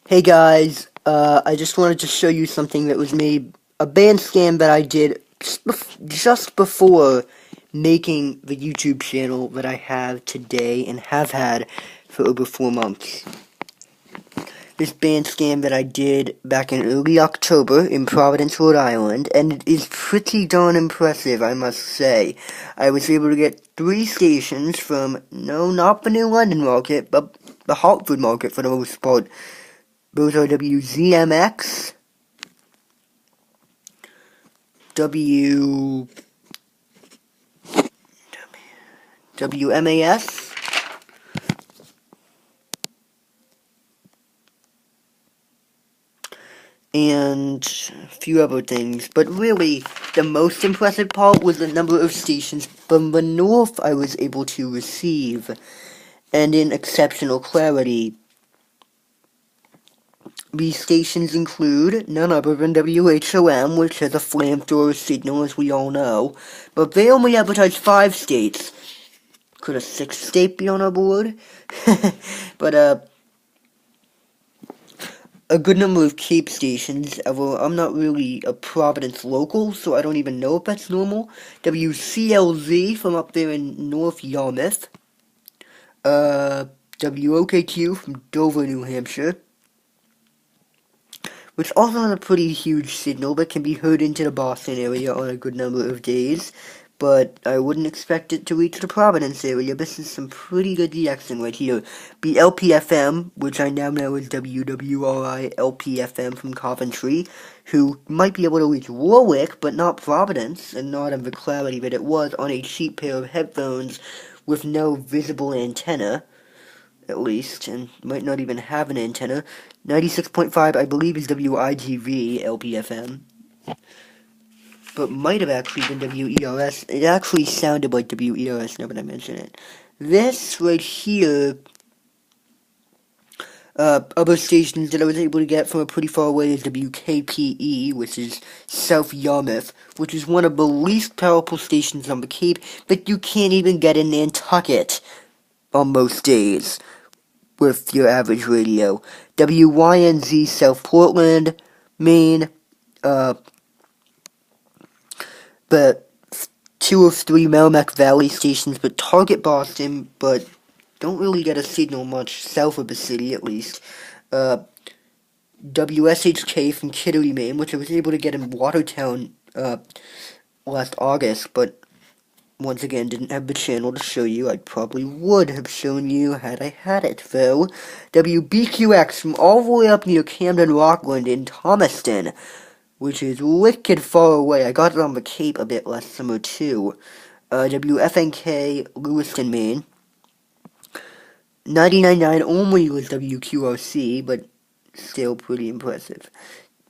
Hey guys, I just wanted to show you something that was made, a band scan that I did just before making the YouTube channel that I have today and have had for over 4 months. This band scan that I did back in early October in Providence, Rhode Island, and it is pretty darn impressive, I must say. I was able to get 3 stations from, no, not the New London market, but the Hartford market for the most part. Those are WZMX, WMAS, and a few other things. But really, the most impressive part was the number of stations from the north I was able to receive, and in exceptional clarity. These stations include none other than WHOM, which has a flamethrower signal, as we all know, but they only advertise 5 states. Could a 6th state be on our board? But, a good number of Cape stations, although I'm not really a Providence local, so I don't even know if that's normal. WCLZ from up there in North Yarmouth. WOKQ from Dover, New Hampshire, which also has a pretty huge signal but can be heard into the Boston area on a good number of days. But I wouldn't expect it to reach the Providence area. This is some pretty good DXing right here. The LPFM, which I now know is WWRI LPFM from Coventry, who might be able to reach Warwick, but not Providence, and not of the clarity that it was on a cheap pair of headphones with no visible antenna, at least, and might not even have an antenna. 96.5, I believe, is WIGV LPFM. But might have actually been WERS. It actually sounded like WERS now that I mention it. This right here, other stations that I was able to get from a pretty far away is WKPE, which is South Yarmouth, which is one of the least powerful stations on the Cape that you can't even get in Nantucket on most days with your average radio. WYNZ South Portland, Maine, but 2 of 3 Merrimack Valley stations, but target Boston, but don't really get a signal much south of the city, at least. WSHK from Kittery, Maine, which I was able to get in Watertown last August, but once again didn't have the channel to show you. I probably would have shown you had I had it, though. WBQX from all the way up near Camden Rockland in Thomaston, which is wicked far away. I got it on the Cape a bit last summer, too. WFNK, Lewiston, Maine. 99.9 only was WQRC, but still pretty impressive.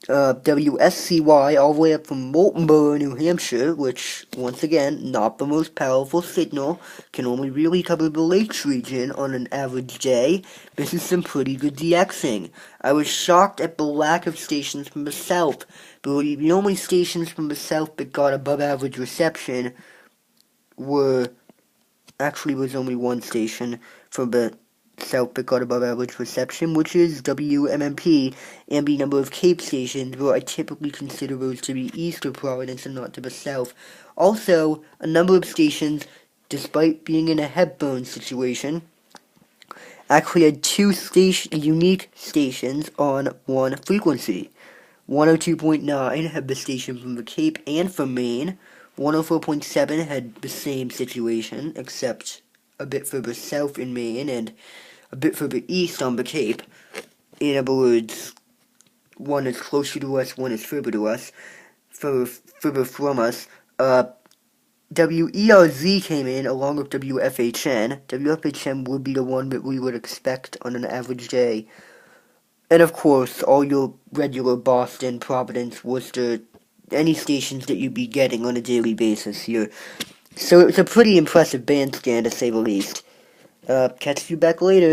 WSCY, all the way up from Moultonborough, New Hampshire, which, once again, not the most powerful signal, can only really cover the Lakes region on an average day. This is some pretty good DXing. I was shocked at the lack of stations from the south. The only stations from the south that got above average reception was only one station from the south that got above average reception, which is WMMP, and the number of Cape stations, where I typically consider those to be east of Providence and not to the south. Also, a number of stations, despite being in a headphone situation, actually had 2 unique stations on one frequency. 102.9 had the station from the Cape and from Maine. 104.7 had the same situation, except a bit further south in Maine and a bit further east on the Cape. In other words, one is closer to us, one is further to us, further from us. WERZ came in along with WFHN. WFHN would be the one that we would expect on an average day. And of course, all your regular Boston, Providence, Worcester, any stations that you'd be getting on a daily basis here. So it was a pretty impressive band scan, to say the least. Catch you back later.